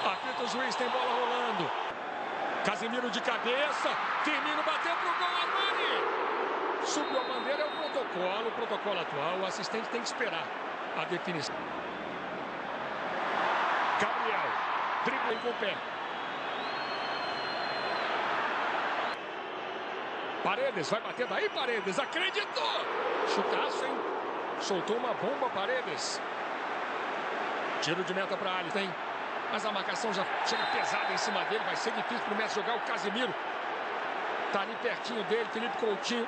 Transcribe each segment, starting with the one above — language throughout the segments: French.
Apita o juiz, tem bola rolando. Casemiro de cabeça. Firmino bateu pro gol, Armani. Subiu a bandeira, é o protocolo atual. O assistente tem que esperar a definição. Gabriel, dribla com o pé. Paredes, vai bater daí, Paredes, acreditou! Chutaço, hein? Soltou uma bomba, Paredes. Tiro de meta para Alisson, hein? Mas a marcação já chega pesada em cima dele. Vai ser difícil para o Messi jogar. O Casemiro tá ali pertinho dele. Felipe Coutinho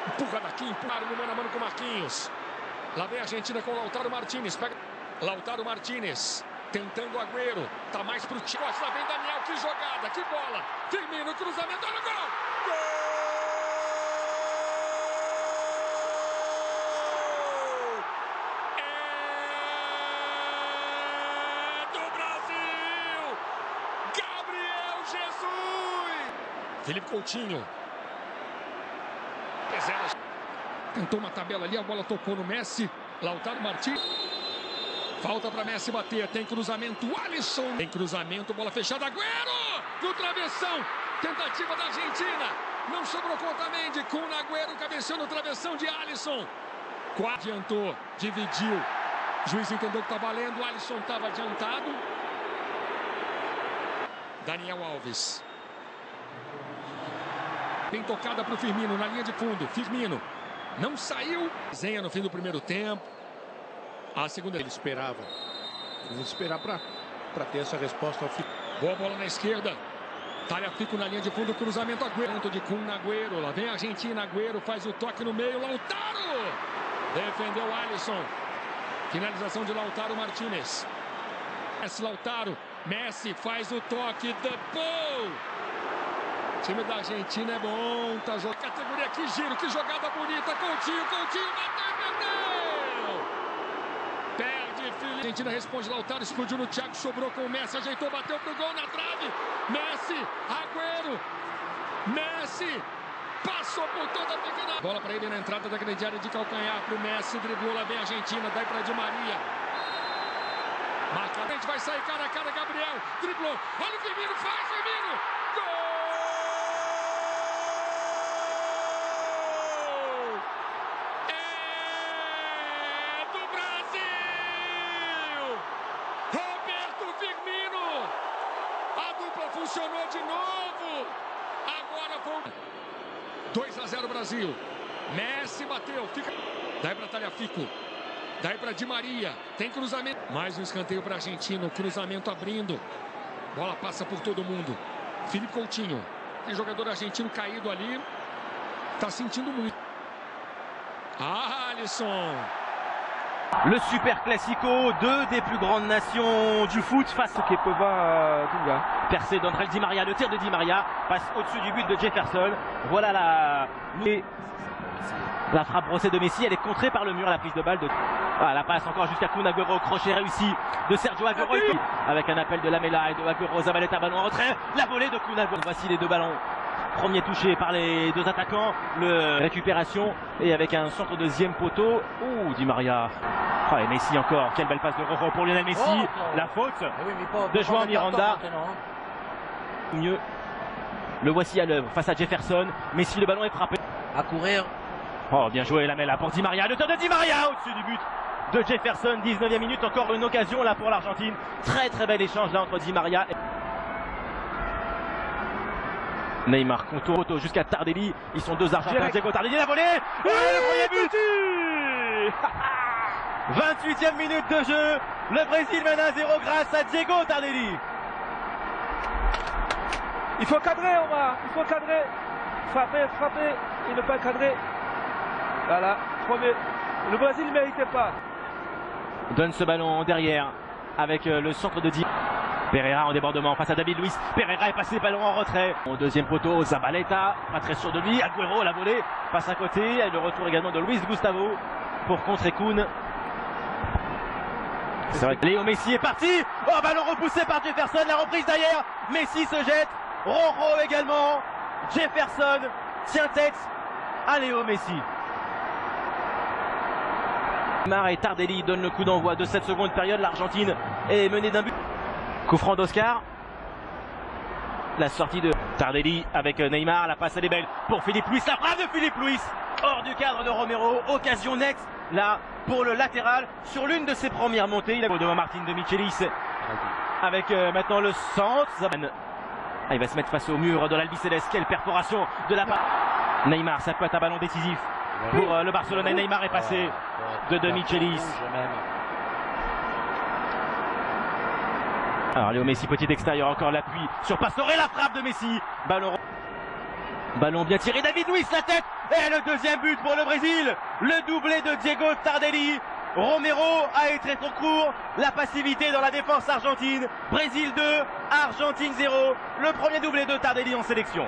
empurra daqui, empurra no mano a mano com o Marquinhos. Lá vem a Argentina com o Lautaro Martínez. Pega Lautaro Martínez tentando o Agüero. Tá mais pro time. Lá vem Daniel. Que jogada, que bola. Firmino, cruzamento, olha o gol! Gol! Felipe Coutinho. Tentou uma tabela ali, a bola tocou no Messi. Lautaro Martínez. Falta para Messi bater. Tem cruzamento, Alisson. Tem cruzamento, bola fechada, Agüero! No travessão. Tentativa da Argentina. Não sobrou conta Mendy. Com o Agüero, cabeceou no travessão de Alisson. Adiantou, dividiu. O juiz entendeu que tá valendo. O Alisson estava adiantado. Daniel Alves. Bem tocada para o Firmino na linha de fundo. Firmino não saiu. Zenha no fim do primeiro tempo. A segunda ele esperava. Vamos esperar para ter essa resposta ao fim. Boa bola na esquerda. Tagliafico na linha de fundo. Cruzamento Agüero. De Kun Agüero. Lá vem a Argentina. Agüero faz o toque no meio. Lautaro. Defendeu Alisson. Finalização de Lautaro Martínez. Messi, Lautaro. Messi faz o toque. The ball. O time da Argentina é bom, tá jogando. Categoria, que giro, que jogada bonita. Coutinho, bateu! Perde, Felipe. A Argentina responde, Lautaro explodiu no Thiago, sobrou com o Messi, ajeitou, bateu pro gol na trave. Messi, Agüero. Messi, passou por toda a pequena. Bola para ele na entrada da grande área de calcanhar pro Messi, driblou, lá vem a Argentina, daí para Di Maria. Marca, a gente vai sair cara a cara, Gabriel, driblou. Olha o Firmino, faz, Firmino. Gol! Funcionou de novo. Agora foi 2-0 Brasil. Messi bateu. Fica. Daí para Tagliafico. Daí para Di Maria. Tem cruzamento. Mais um escanteio para a Argentina. O cruzamento abrindo. Bola passa por todo mundo. Felipe Coutinho. Tem jogador argentino caído ali. Tá sentindo muito. Alisson. Le Super Classico, deux des plus grandes nations du foot face au Kepova Dunga. Percé d'André Di Maria, le tir de Di Maria passe au-dessus du but de Jefferson. Voilà la frappe brossée de Messi, elle est contrée par le mur, la prise de balle de... Ah, la passe encore jusqu'à Kun Agüero, crochet réussi de Sergio Agüero avec un appel de Lamela et de Agüero, Zabaleta, ballon en retrait, la volée de Kun Agüero. Voici les deux ballons. Premier touché par les deux attaquants, le récupération et avec un centre deuxième poteau. Ouh, Di Maria. Oh, et Messi encore, quelle belle passe de Rojo pour Lionel Messi. La faute de João Miranda. Mieux, le voici à l'œuvre face à Jefferson. Messi, le ballon est frappé. À courir. Oh, bien joué Lamela pour Di Maria. Le tir de Di Maria au-dessus du but de Jefferson. 19e minute, encore une occasion là pour l'Argentine. Très très bel échange là entre Di Maria et... Neymar contour jusqu'à Tardelli, ils sont deux Argentins. Diego Tardelli, la volée, et le premier but. 28e minute de jeu, le Brésil mène 1-0 grâce à Diego Tardelli. Il faut cadrer, Omar, il faut cadrer, frapper et ne pas cadrer. Voilà, premier. Le Brésil ne méritait pas. Donne ce ballon derrière avec le centre de Di. Pereira en débordement face à David Luiz. Pereira est passé, ballon en retrait. Au deuxième poteau, Zabaleta, pas très sûr de lui. Agüero, la volée, passe à côté. Et le retour également de Luis Gustavo pour contrer Kun. C'est vrai que Léo Messi est parti. Oh, ballon repoussé par Jefferson. La reprise derrière. Messi se jette. Rojo également. Jefferson tient tête à Léo Messi. Neymar et Tardelli donnent le coup d'envoi de cette seconde période. L'Argentine est menée d'un but. Coup franc d'Oscar. La sortie de Tardelli avec Neymar. La passe elle est belle pour Philippe Luis. La frappe de Philippe Luis. Hors du cadre de Romero. Occasion nette là pour le latéral sur l'une de ses premières montées. Il a devant Martin de Michelis. Avec maintenant le centre. Il va se mettre face au mur de l'Albiceleste. Quelle perforation de la part. Neymar, ça peut être un ballon décisif pour le Barcelone. Neymar est passé de Michelis. Alors Léo Messi, petit extérieur, encore l'appui sur Pastore, la frappe de Messi. Ballon bien tiré, David Luiz, la tête. Et le deuxième but pour le Brésil. Le doublé de Diego Tardelli. Romero a été trop court. La passivité dans la défense argentine. Brésil 2, Argentine 0. Le premier doublé de Tardelli en sélection.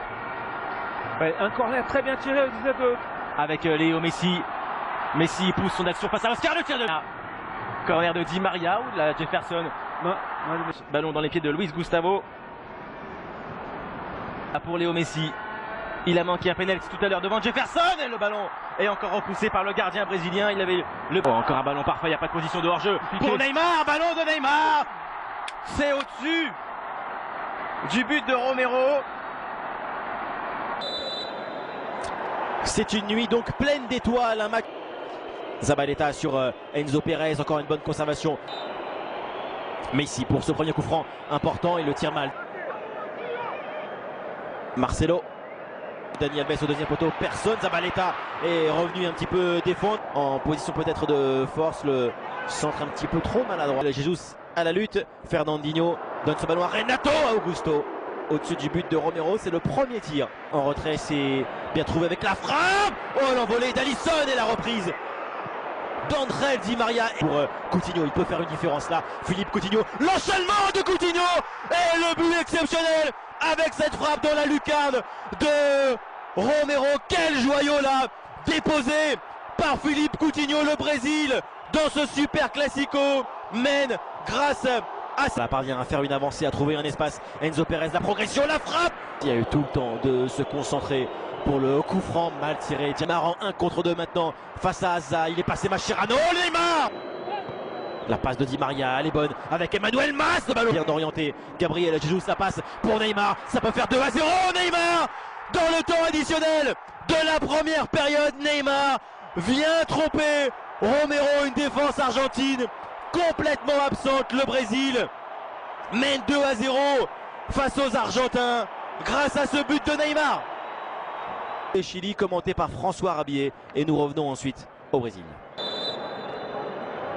Ouais, un corner très bien tiré, avec Léo Messi. Messi pousse son action face à Oscar, le tir de corner de Di Maria ou de la Jefferson. Non. Ballon dans les pieds de Luis Gustavo. Pour Léo Messi. Il a manqué un penalty tout à l'heure devant Jefferson et le ballon est encore repoussé par le gardien brésilien. Il avait encore un ballon parfait, il n'y a pas de position de hors-jeu. Pour Neymar, ballon de Neymar. C'est au-dessus du but de Romero. C'est une nuit donc pleine d'étoiles, un match. Zabaleta sur Enzo Pérez, encore une bonne conservation. Messi pour ce premier coup franc important, il le tire mal. Marcelo. Dani Alves au deuxième poteau, personne. Zabaleta est revenu un petit peu défendre, en position peut-être de force, le centre un petit peu trop maladroit. Jesus à la lutte, Fernandinho donne ce ballon à Renato Augusto. Au-dessus du but de Romero, c'est le premier tir. En retrait, c'est bien trouvé avec la frappe. Oh, l'envolée d'Alisson et la reprise d'André Di Maria. Pour Coutinho, il peut faire une différence là. Philippe Coutinho, l'enchaînement de Coutinho et le but exceptionnel avec cette frappe dans la lucarne de Romero. Quel joyau là, déposé par Philippe Coutinho. Le Brésil, dans ce super classico, mène grâce à ça. Parvient à faire une avancée, à trouver un espace. Enzo Pérez, la progression, la frappe. Il y a eu tout le temps de se concentrer pour le coup franc mal tiré. Neymar en 1 contre 2 maintenant face à Hazard. Il est passé Mascherano. Neymar. La passe de Di Maria, elle est bonne avec Emmanuel Mas. Le ballon bien orienté. Gabriel Jesus, la passe pour Neymar. Ça peut faire 2-0. Neymar dans le temps additionnel de la première période. Neymar vient tromper Romero. Une défense argentine complètement absente. Le Brésil mène 2-0 face aux Argentins grâce à ce but de Neymar. Et Chili commenté par François Rabier et nous revenons ensuite au Brésil.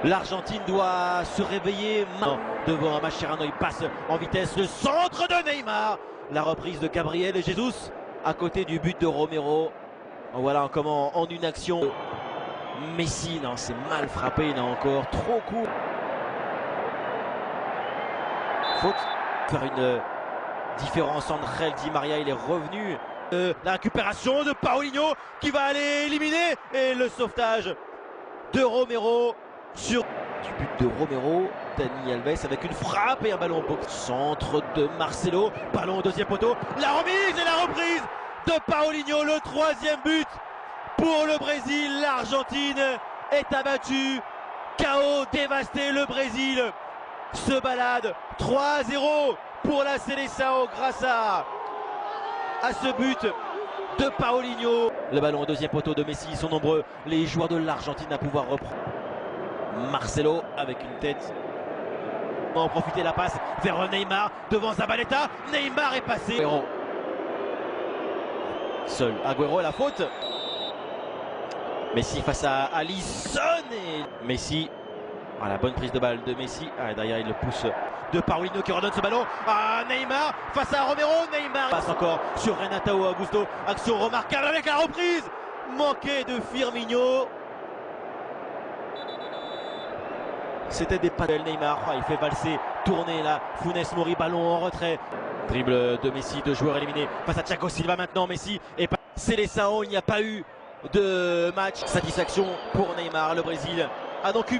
L'Argentine doit se réveiller maintenant devant Mascherano. Il passe en vitesse le centre de Neymar. La reprise de Gabriel et Jesus à côté du but de Romero. Voilà comment en une action Messi, non, c'est mal frappé, il a encore trop court. Faute. Faire une différence entre André Di Maria, il est revenu. La récupération de Paulinho qui va aller éliminer et le sauvetage de Romero sur du but de Romero. Dani Alves avec une frappe et un ballon au box. Centre de Marcelo, ballon au deuxième poteau, la remise et la reprise de Paulinho, le troisième but pour le Brésil. L'Argentine est abattue, KO dévasté. Le Brésil se balade 3-0 pour la Seleção grâce à ce but de Paulinho. Le ballon au deuxième poteau de Messi, ils sont nombreux les joueurs de l'Argentine à pouvoir reprendre. Marcelo avec une tête. On va en profiter, la passe vers Neymar devant Zabaleta. Neymar est passé. Agüero. Seul Agüero, la faute. Messi face à Alisson et Messi. Ah, la bonne prise de balle de Messi. Ah, derrière il le pousse de Paulinho qui redonne ce ballon à Neymar face à Romero. Neymar passe encore sur Renato Augusto. Action remarquable avec la reprise manquée de Firmino. C'était des pas de Neymar. Ah, il fait valser, tourner là. Funes Mori, ballon en retrait. Dribble de Messi, 2 joueurs éliminés face à Thiago Silva maintenant. Messi et Seleção, il n'y a pas eu de match. Satisfaction pour Neymar. Le Brésil a donc eu